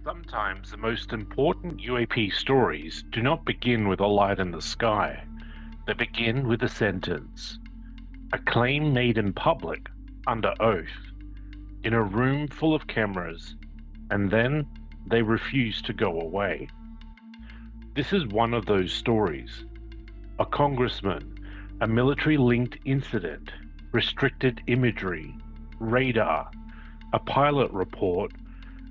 Sometimes the most important UAP stories do not begin with a light in the sky. They begin with a sentence, a claim made in public, under oath, in a room full of cameras, and then they refuse to go away. This is one of those stories. A congressman, a military-linked incident, restricted imagery, radar, a pilot report,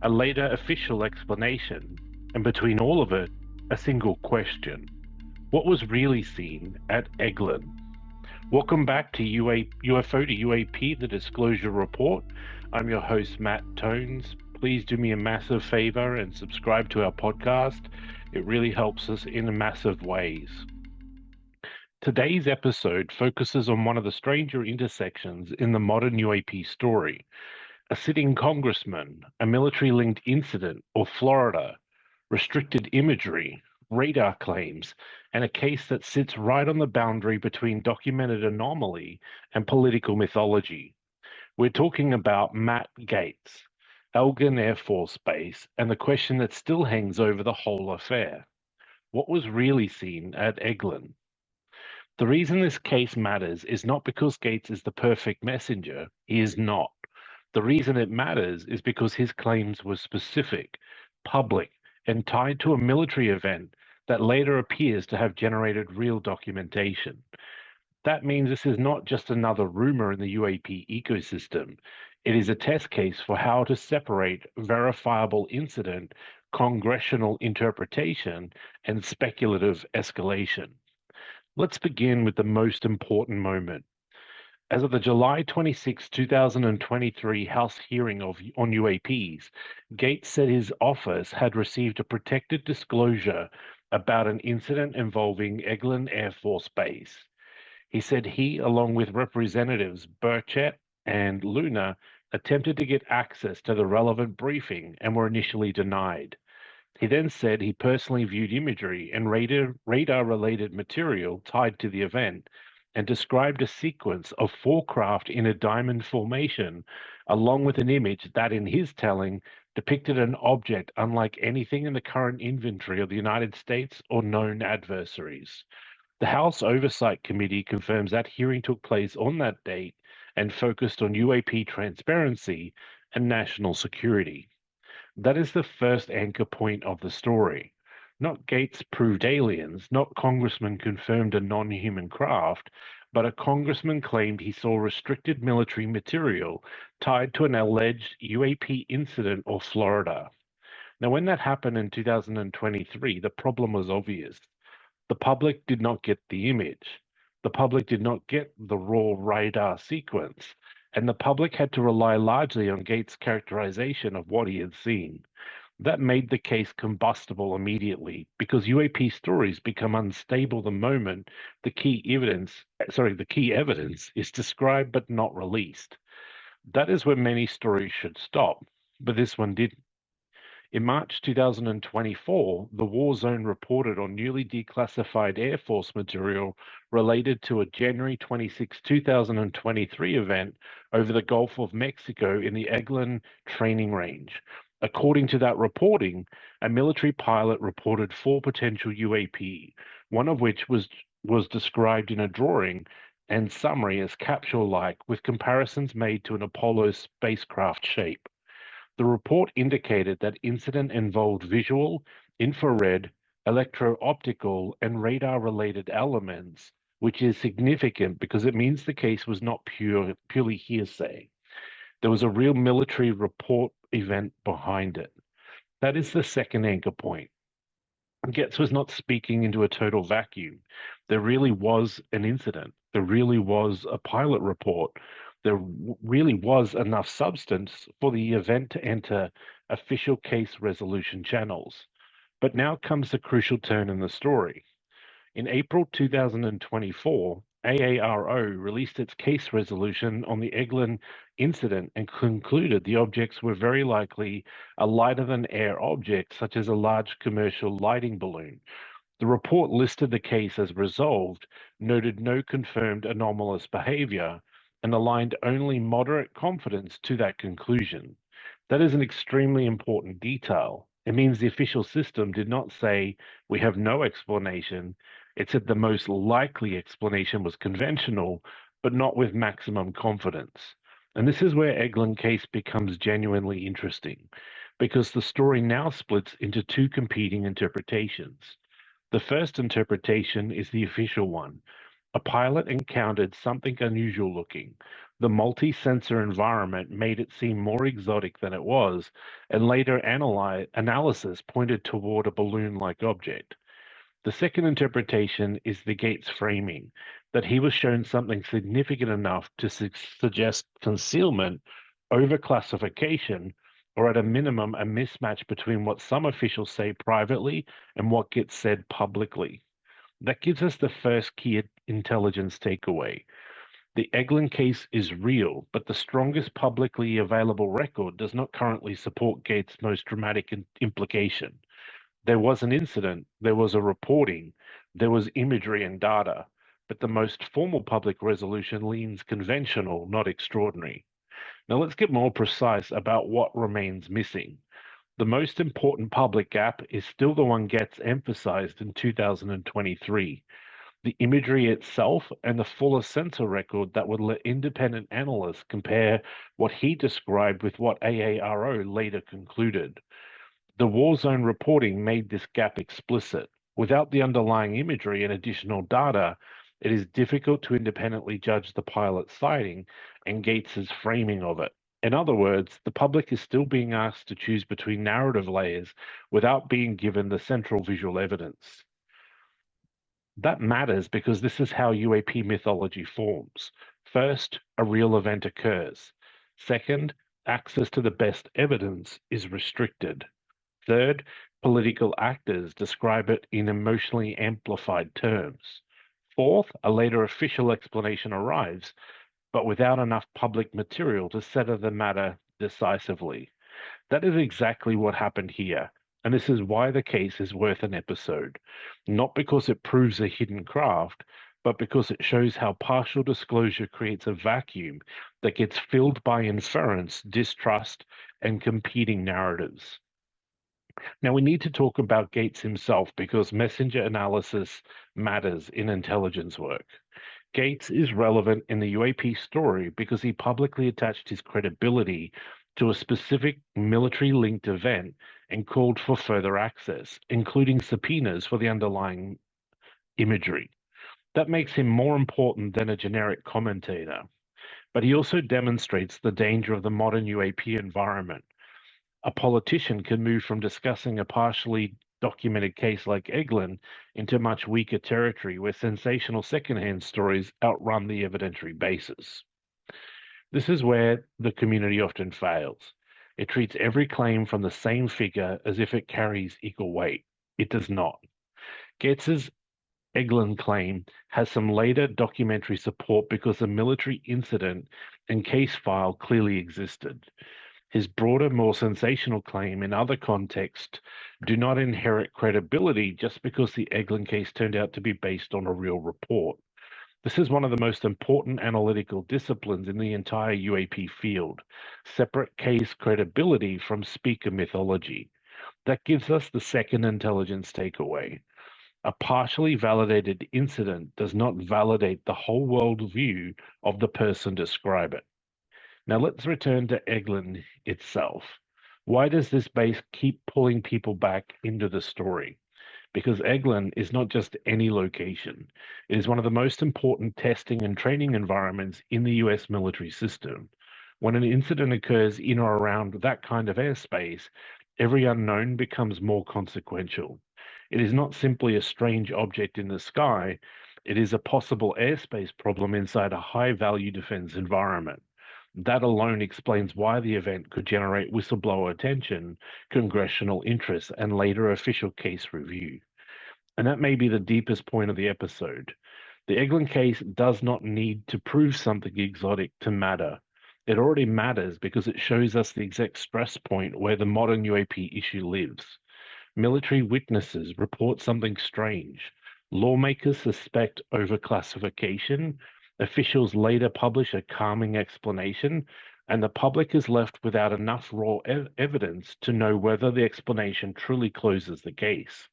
a later official explanation, and between all of it, a single question. What was really seen at Eglin? Welcome back to UFO to UAP, the Disclosure Report. I'm your host, Matt Tones. Please do me a massive favor and subscribe to our podcast. It really helps us in massive ways. Today's episode focuses on one of the stranger intersections in the modern UAP story. A sitting congressman, a military-linked incident, or Florida, restricted imagery, radar claims, and a case that sits right on the boundary between documented anomaly and political mythology. We're talking about Matt Gaetz, Eglin Air Force Base, and the question that still hangs over the whole affair. What was really seen at Eglin? The reason this case matters is not because Gaetz is the perfect messenger. He is not. The reason it matters is because his claims were specific, public, and tied to a military event that later appears to have generated real documentation. That means this is not just another rumor in the UAP ecosystem. It is a test case for how to separate verifiable incident, congressional interpretation, and speculative escalation. Let's begin with the most important moment. As of the July 26, 2023 House hearing on UAPs, Gaetz said his office had received a protected disclosure about an incident involving Eglin Air Force Base. He said he, along with Representatives Burchett and Luna, attempted to get access to the relevant briefing and were initially denied. He then said he personally viewed imagery and radar-related material tied to the event and described a sequence of 4 craft in a diamond formation, along with an image that, in his telling, depicted an object unlike anything in the current inventory of the United States or known adversaries. The House Oversight Committee confirms that hearing took place on that date and focused on UAP transparency and national security. That is the first anchor point of the story. Not Gaetz proved aliens, not congressman confirmed a non-human craft, but a congressman claimed he saw restricted military material tied to an alleged UAP incident or Florida. Now, when that happened in 2023, the problem was obvious. The public did not get the image. The public did not get the raw radar sequence, and the public had to rely largely on Gaetz' characterization of what he had seen. That made the case combustible immediately because UAP stories become unstable the moment the key evidence is described but not released. That is where many stories should stop, but this one didn't. In March 2024, the War Zone reported on newly declassified Air Force material related to a January 26, 2023 event over the Gulf of Mexico in the Eglin Training Range. According to that reporting, a military pilot reported 4 potential UAP, one of which was described in a drawing and summary as capsule-like, with comparisons made to an Apollo spacecraft shape. The report indicated that incident involved visual, infrared, electro-optical, and radar-related elements, which is significant because it means the case was not purely hearsay. There was a real military report event behind it. That is the second anchor point. Gaetz was not speaking into a total vacuum. There really was an incident. There really was a pilot report. There really was enough substance for the event to enter official case resolution channels. But now comes the crucial turn in the story. In April 2024, AARO released its case resolution on the Eglin incident and concluded the objects were very likely a lighter-than-air object, such as a large commercial lighting balloon. The report listed the case as resolved, noted no confirmed anomalous behaviour, and aligned only moderate confidence to that conclusion. That is an extremely important detail. It means the official system did not say we have no explanation. It said the most likely explanation was conventional, but not with maximum confidence. And this is where Eglin case becomes genuinely interesting, because the story now splits into two competing interpretations. The first interpretation is the official one. A pilot encountered something unusual looking. The multi-sensor environment made it seem more exotic than it was, and later analysis pointed toward a balloon-like object. The second interpretation is the Gaetz framing, that he was shown something significant enough to suggest concealment, overclassification, or at a minimum, a mismatch between what some officials say privately and what gets said publicly. That gives us the first key intelligence takeaway. The Eglin case is real, but the strongest publicly available record does not currently support Gaetz' most dramatic implication. There was an incident, there was a reporting, there was imagery and data, but the most formal public resolution leans conventional, not extraordinary. Now let's get more precise about what remains missing. The most important public gap is still the one Gaetz emphasized in 2023. The imagery itself and the fuller sensor record that would let independent analysts compare what he described with what AARO later concluded. The war zone reporting made this gap explicit. Without the underlying imagery and additional data, it is difficult to independently judge the pilot's sighting and Gaetz's framing of it. In other words, the public is still being asked to choose between narrative layers without being given the central visual evidence. That matters because this is how UAP mythology forms. First, a real event occurs. Second, access to the best evidence is restricted. Third, political actors describe it in emotionally amplified terms. Fourth, a later official explanation arrives, but without enough public material to settle the matter decisively. That is exactly what happened here, and this is why the case is worth an episode. Not because it proves a hidden craft, but because it shows how partial disclosure creates a vacuum that gets filled by inference, distrust, and competing narratives. Now, we need to talk about Gaetz himself because messenger analysis matters in intelligence work. Gaetz is relevant in the UAP story because he publicly attached his credibility to a specific military-linked event and called for further access, including subpoenas for the underlying imagery. That makes him more important than a generic commentator. But he also demonstrates the danger of the modern UAP environment. A politician can move from discussing a partially documented case like Eglin into much weaker territory where sensational secondhand stories outrun the evidentiary basis. This is where the community often fails. It treats every claim from the same figure as if it carries equal weight. It does not. Gaetz's Eglin claim has some later documentary support because a military incident and case file clearly existed. His broader, more sensational claim in other contexts do not inherit credibility just because the Eglin case turned out to be based on a real report. This is one of the most important analytical disciplines in the entire UAP field. Separate case credibility from speaker mythology. That gives us the second intelligence takeaway. A partially validated incident does not validate the whole world view of the person describing it. Now let's return to Eglin itself. Why does this base keep pulling people back into the story? Because Eglin is not just any location. It is one of the most important testing and training environments in the US military system. When an incident occurs in or around that kind of airspace, every unknown becomes more consequential. It is not simply a strange object in the sky, it is a possible airspace problem inside a high-value defense environment. That alone explains why the event could generate whistleblower attention, congressional interest, and later official case review. And that may be the deepest point of the episode. The Eglin case does not need to prove something exotic to matter. It already matters because it shows us the exact stress point where the modern UAP issue lives. Military witnesses report something strange. Lawmakers suspect overclassification. Officials later publish a calming explanation, and the public is left without enough raw evidence to know whether the explanation truly closes the case.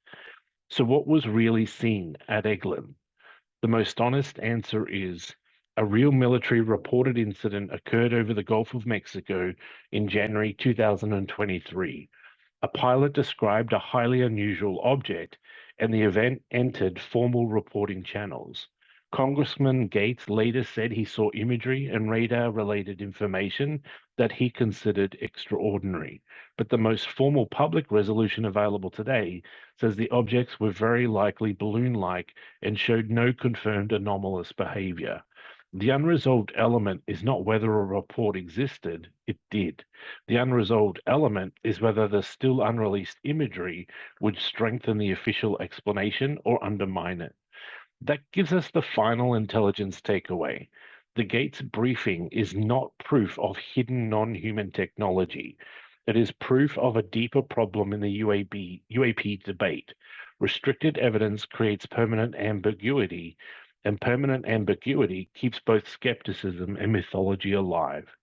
So, what was really seen at Eglin? The most honest answer is a real military reported incident occurred over the Gulf of Mexico in January 2023. A pilot described a highly unusual object, and the event entered formal reporting channels. Congressman Gaetz later said he saw imagery and radar-related information that he considered extraordinary. But the most formal public resolution available today says the objects were very likely balloon-like and showed no confirmed anomalous behavior. The unresolved element is not whether a report existed, it did. The unresolved element is whether the still unreleased imagery would strengthen the official explanation or undermine it. That gives us the final intelligence takeaway. The Gates briefing is not proof of hidden non-human technology. It is proof of a deeper problem in the UAP debate. Restricted evidence creates permanent ambiguity, and permanent ambiguity keeps both skepticism and mythology alive.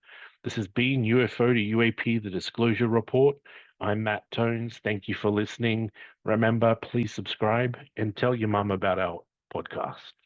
This has been UFO to UAP, the Disclosure Report. I'm Matt Tones. Thank you for listening. Remember, please subscribe and tell your mum about our podcast.